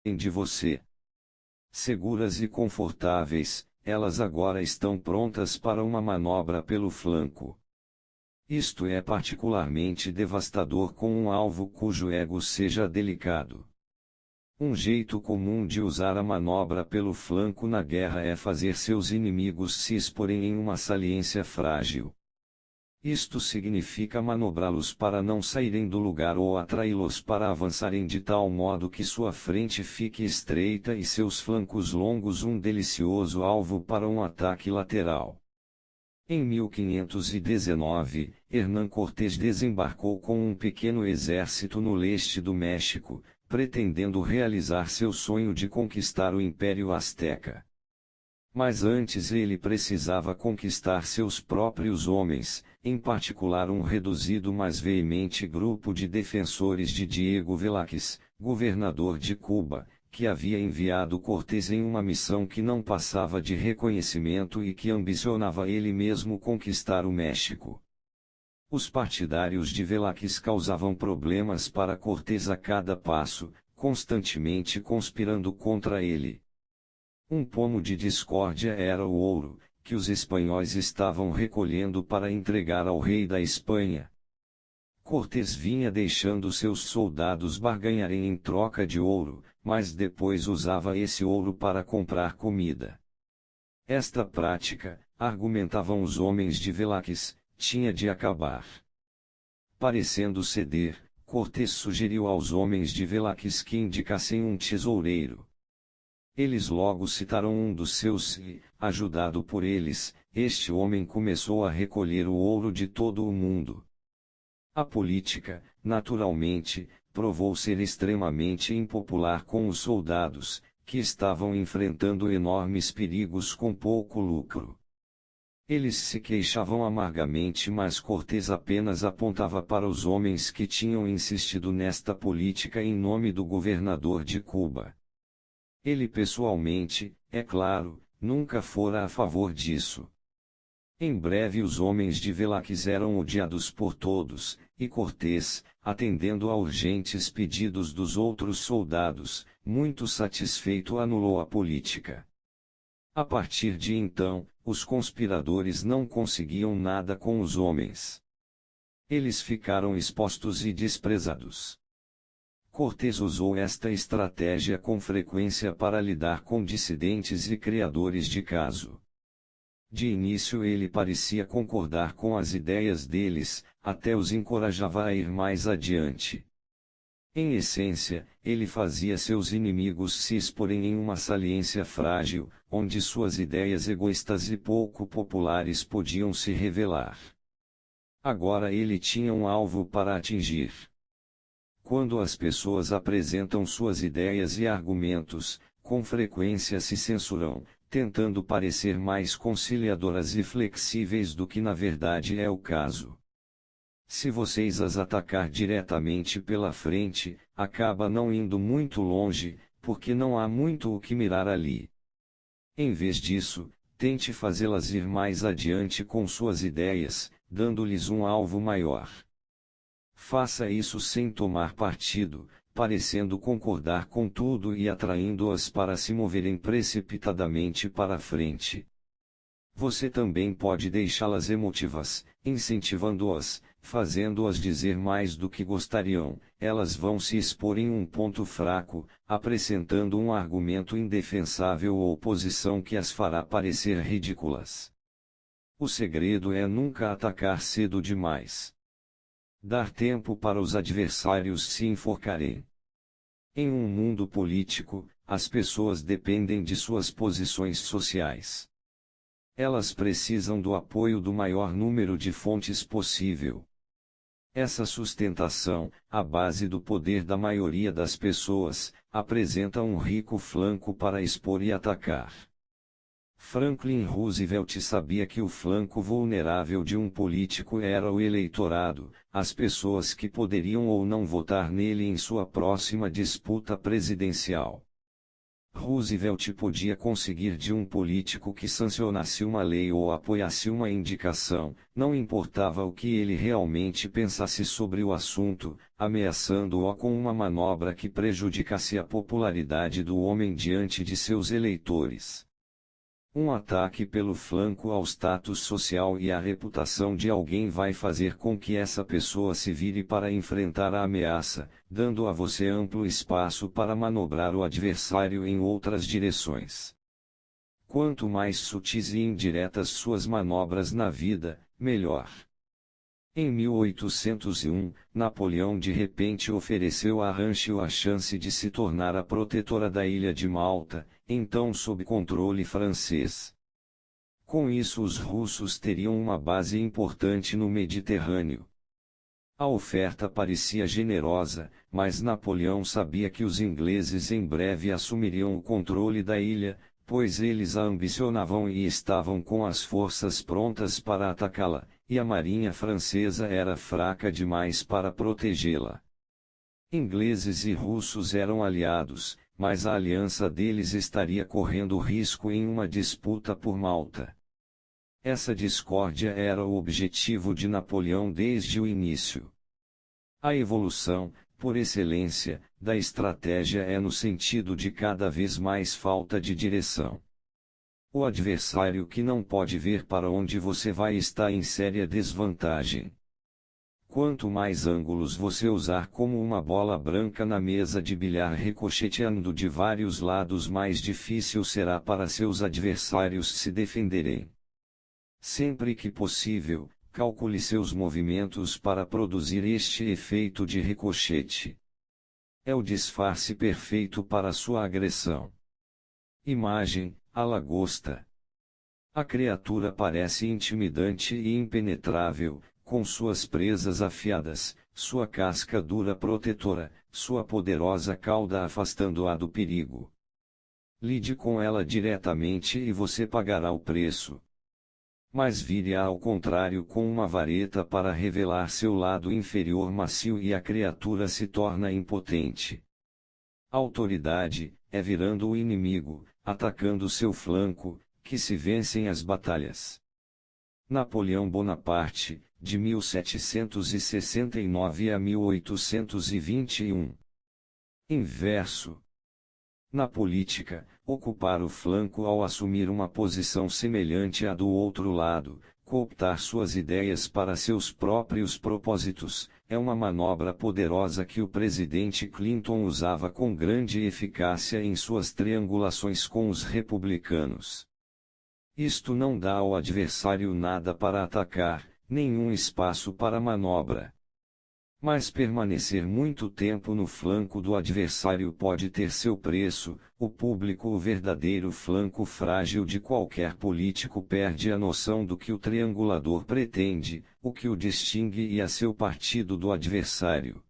de você. Seguras e confortáveis, elas agora estão prontas para uma manobra pelo flanco. Isto é particularmente devastador com um alvo cujo ego seja delicado. Um jeito comum de usar a manobra pelo flanco na guerra é fazer seus inimigos se exporem em uma saliência frágil. Isto significa manobrá-los para não saírem do lugar ou atraí-los para avançarem de tal modo que sua frente fique estreita e seus flancos longos, um delicioso alvo para um ataque lateral. Em 1519, Hernán Cortés desembarcou com um pequeno exército no leste do México, pretendendo realizar seu sonho de conquistar o Império Azteca. Mas antes ele precisava conquistar seus próprios homens, em particular um reduzido mas veemente grupo de defensores de Diego Velázquez, governador de Cuba, que havia enviado Cortés em uma missão que não passava de reconhecimento e que ambicionava ele mesmo conquistar o México. Os partidários de Velázquez causavam problemas para Cortés a cada passo, constantemente conspirando contra ele. Um pomo de discórdia era o ouro, que os espanhóis estavam recolhendo para entregar ao rei da Espanha. Cortés vinha deixando seus soldados barganharem em troca de ouro, mas depois usava esse ouro para comprar comida. Esta prática, argumentavam os homens de Velázquez, tinha de acabar. Parecendo ceder, Cortés sugeriu aos homens de Velázquez que indicassem um tesoureiro. Eles logo citaram um dos seus e, ajudado por eles, este homem começou a recolher o ouro de todo o mundo. A política, naturalmente, provou ser extremamente impopular com os soldados, que estavam enfrentando enormes perigos com pouco lucro. Eles se queixavam amargamente, mas Cortés apenas apontava para os homens que tinham insistido nesta política em nome do governador de Cuba. Ele pessoalmente, é claro, nunca fora a favor disso. Em breve os homens de Velázquez eram odiados por todos, e Cortés, atendendo a urgentes pedidos dos outros soldados, muito satisfeito anulou a política. A partir de então, os conspiradores não conseguiam nada com os homens. Eles ficaram expostos e desprezados. Cortés usou esta estratégia com frequência para lidar com dissidentes e criadores de caso. De início ele parecia concordar com as ideias deles, até os encorajava a ir mais adiante. Em essência, ele fazia seus inimigos se exporem em uma saliência frágil, onde suas ideias egoístas e pouco populares podiam se revelar. Agora ele tinha um alvo para atingir. Quando as pessoas apresentam suas ideias e argumentos, com frequência se censuram, tentando parecer mais conciliadoras e flexíveis do que na verdade é o caso. Se vocês as atacar diretamente pela frente, acaba não indo muito longe, porque não há muito o que mirar ali. Em vez disso, tente fazê-las ir mais adiante com suas ideias, dando-lhes um alvo maior. Faça isso sem tomar partido, parecendo concordar com tudo e atraindo-as para se moverem precipitadamente para frente. Você também pode deixá-las emotivas, incentivando-as, fazendo-as dizer mais do que gostariam. Elas vão se expor em um ponto fraco, apresentando um argumento indefensável ou posição que as fará parecer ridículas. O segredo é nunca atacar cedo demais. Dar tempo para os adversários se enforcarem. Em um mundo político, as pessoas dependem de suas posições sociais. Elas precisam do apoio do maior número de fontes possível. Essa sustentação, a base do poder da maioria das pessoas, apresenta um rico flanco para expor e atacar. Franklin Roosevelt sabia que o flanco vulnerável de um político era o eleitorado, as pessoas que poderiam ou não votar nele em sua próxima disputa presidencial. Roosevelt podia conseguir de um político que sancionasse uma lei ou apoiasse uma indicação, não importava o que ele realmente pensasse sobre o assunto, ameaçando-o com uma manobra que prejudicasse a popularidade do homem diante de seus eleitores. Um ataque pelo flanco ao status social e à reputação de alguém vai fazer com que essa pessoa se vire para enfrentar a ameaça, dando a você amplo espaço para manobrar o adversário em outras direções. Quanto mais sutis e indiretas suas manobras na vida, melhor. Em 1801, Napoleão de repente ofereceu a Rancho a chance de se tornar a protetora da ilha de Malta, então sob controle francês. Com isso os russos teriam uma base importante no Mediterrâneo. A oferta parecia generosa, mas Napoleão sabia que os ingleses em breve assumiriam o controle da ilha, pois eles a ambicionavam e estavam com as forças prontas para atacá-la, e a marinha francesa era fraca demais para protegê-la. Ingleses e russos eram aliados, mas a aliança deles estaria correndo risco em uma disputa por Malta. Essa discórdia era o objetivo de Napoleão desde o início. A evolução, por excelência, da estratégia é no sentido de cada vez mais falta de direção. O adversário que não pode ver para onde você vai está em séria desvantagem. Quanto mais ângulos você usar como uma bola branca na mesa de bilhar ricocheteando de vários lados, mais difícil será para seus adversários se defenderem. Sempre que possível, calcule seus movimentos para produzir este efeito de ricochete. É o disfarce perfeito para sua agressão. Imagem: a lagosta. A criatura parece intimidante e impenetrável, com suas presas afiadas, sua casca dura protetora, sua poderosa cauda afastando-a do perigo. Lide com ela diretamente e você pagará o preço. Mas vire-a ao contrário com uma vareta para revelar seu lado inferior macio e a criatura se torna impotente. Autoridade é virando o inimigo, atacando seu flanco, que se vencem as batalhas. Napoleão Bonaparte, de 1769 a 1821. Inverso. Na política, ocupar o flanco ao assumir uma posição semelhante à do outro lado, cooptar suas ideias para seus próprios propósitos, é uma manobra poderosa que o presidente Clinton usava com grande eficácia em suas triangulações com os republicanos. Isto não dá ao adversário nada para atacar, nenhum espaço para manobra. Mas permanecer muito tempo no flanco do adversário pode ter seu preço. O público, o verdadeiro flanco frágil de qualquer político, perde a noção do que o triangulador pretende, o que o distingue e a seu partido do adversário.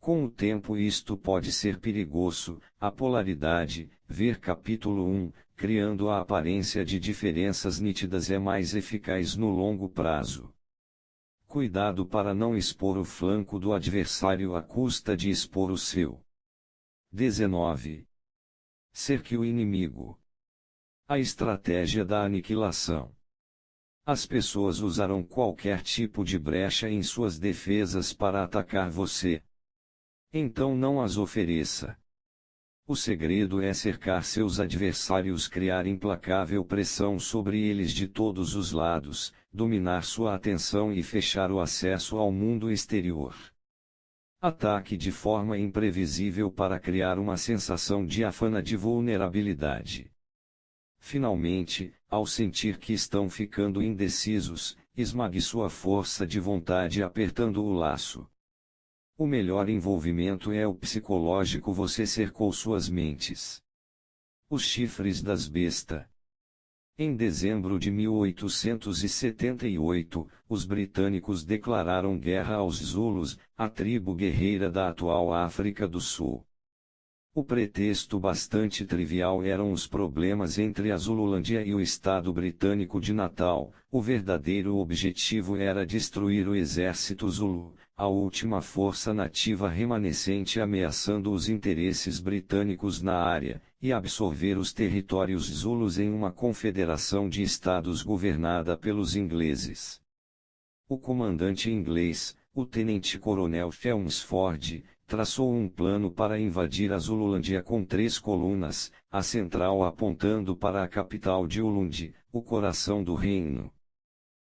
Com o tempo isto pode ser perigoso. A polaridade, ver capítulo 1, criando a aparência de diferenças nítidas, é mais eficaz no longo prazo. Cuidado para não expor o flanco do adversário à custa de expor o seu. 19. Cerque o inimigo. A estratégia da aniquilação. As pessoas usarão qualquer tipo de brecha em suas defesas para atacar você. Então não as ofereça. O segredo é cercar seus adversários, criar implacável pressão sobre eles de todos os lados, dominar sua atenção e fechar o acesso ao mundo exterior. Ataque de forma imprevisível para criar uma sensação diáfana de vulnerabilidade. Finalmente, ao sentir que estão ficando indecisos, esmague sua força de vontade apertando o laço. O melhor envolvimento é o psicológico. Você cercou suas mentes. Os chifres das bestas. Em dezembro de 1878, os britânicos declararam guerra aos Zulus, a tribo guerreira da atual África do Sul. O pretexto bastante trivial eram os problemas entre a Zululândia e o Estado britânico de Natal. O verdadeiro objetivo era destruir o exército Zulu, a última força nativa remanescente ameaçando os interesses britânicos na área, e absorver os territórios Zulus em uma confederação de estados governada pelos ingleses. O comandante inglês, o tenente-coronel Chelmsford, traçou um plano para invadir a Zululândia com 3 colunas, a central apontando para a capital de Ulundi, o coração do reino.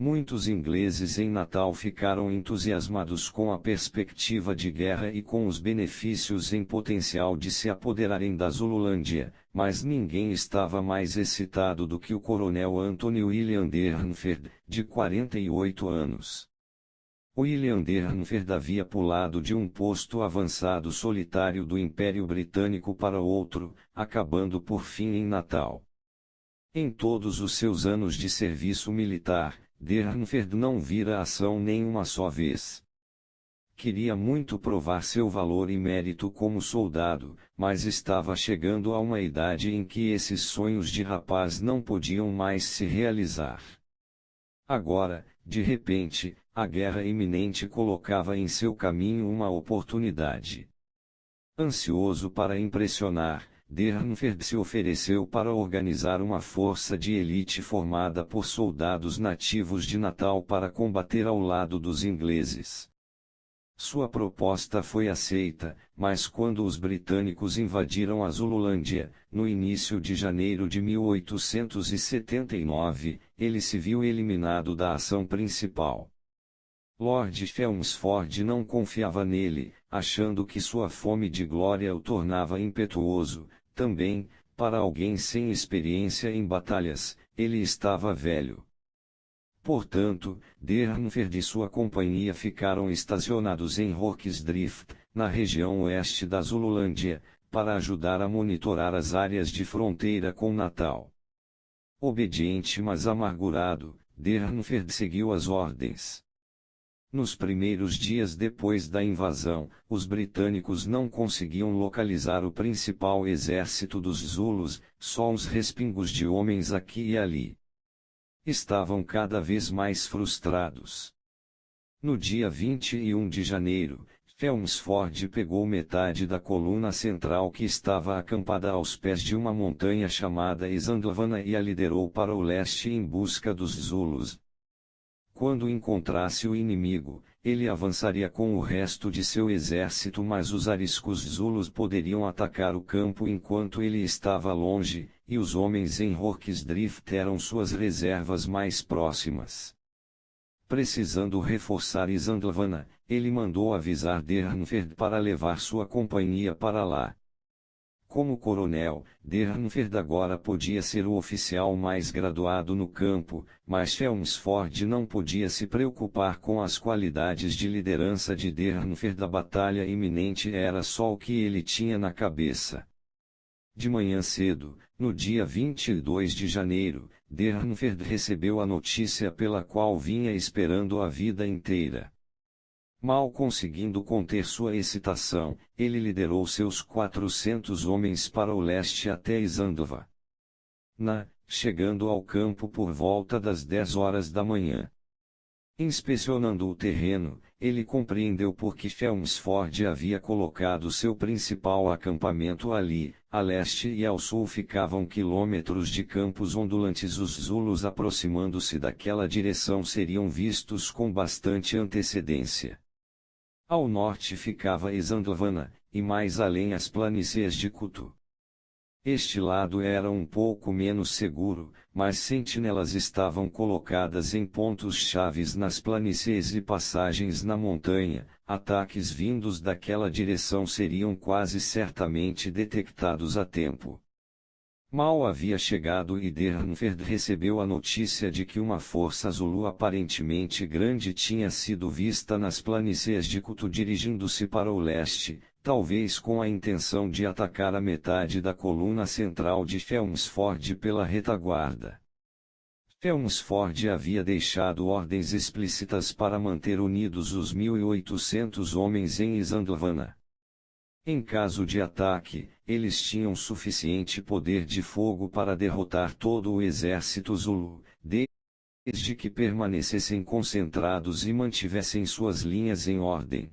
Muitos ingleses em Natal ficaram entusiasmados com a perspectiva de guerra e com os benefícios em potencial de se apoderarem da Zululândia, mas ninguém estava mais excitado do que o coronel Anthony William Durnford, de 48 anos. William Durnford havia pulado de um posto avançado solitário do Império Britânico para outro, acabando por fim em Natal. Em todos os seus anos de serviço militar, Durnford não vira ação nem uma só vez. Queria muito provar seu valor e mérito como soldado, mas estava chegando a uma idade em que esses sonhos de rapaz não podiam mais se realizar. Agora, de repente, a guerra iminente colocava em seu caminho uma oportunidade. Ansioso para impressionar, Durnford se ofereceu para organizar uma força de elite formada por soldados nativos de Natal para combater ao lado dos ingleses. Sua proposta foi aceita, mas quando os britânicos invadiram a Zululândia, no início de janeiro de 1879, ele se viu eliminado da ação principal. Lord Chelmsford não confiava nele, achando que sua fome de glória o tornava impetuoso. Também, para alguém sem experiência em batalhas, ele estava velho. Portanto, Durnford e sua companhia ficaram estacionados em Hawksdrift, na região oeste da Zululândia, para ajudar a monitorar as áreas de fronteira com Natal. Obediente mas amargurado, Durnford seguiu as ordens. Nos primeiros dias depois da invasão, os britânicos não conseguiam localizar o principal exército dos Zulus, só uns respingos de homens aqui e ali. Estavam cada vez mais frustrados. No dia 21 de janeiro, Chelmsford pegou metade da coluna central que estava acampada aos pés de uma montanha chamada Isandlwana e a liderou para o leste em busca dos Zulus. Quando encontrasse o inimigo, ele avançaria com o resto de seu exército, mas os ariscos Zulus poderiam atacar o campo enquanto ele estava longe, e os homens em Hawksdrift eram suas reservas mais próximas. Precisando reforçar Isandlwana, ele mandou avisar Durnford para levar sua companhia para lá. Como coronel, Durnford agora podia ser o oficial mais graduado no campo, mas Chelmsford não podia se preocupar com as qualidades de liderança de Durnford. A batalha iminente era só o que ele tinha na cabeça. De manhã cedo, no dia 22 de janeiro, Durnford recebeu a notícia pela qual vinha esperando a vida inteira. Mal conseguindo conter sua excitação, ele liderou seus 400 homens para o leste até Isandlwana. Chegando ao campo por volta das 10 horas da manhã. Inspecionando o terreno, ele compreendeu por que Chelmsford havia colocado seu principal acampamento ali. A leste e ao sul ficavam quilômetros de campos ondulantes. Os Zulus aproximando-se daquela direção seriam vistos com bastante antecedência. Ao norte ficava Isandlwana, e mais além as planícies de Kutu. Este lado era um pouco menos seguro, mas sentinelas estavam colocadas em pontos chaves nas planícies e passagens na montanha. Ataques vindos daquela direção seriam quase certamente detectados a tempo. Mal havia chegado e Durnford recebeu a notícia de que uma força Zulu aparentemente grande tinha sido vista nas planícies de Kutu dirigindo-se para o leste, talvez com a intenção de atacar a metade da coluna central de Chelmsford pela retaguarda. Chelmsford havia deixado ordens explícitas para manter unidos os 1.800 homens em Isandlwana. Em caso de ataque, eles tinham suficiente poder de fogo para derrotar todo o exército Zulu. de que permanecessem concentrados e mantivessem suas linhas em ordem.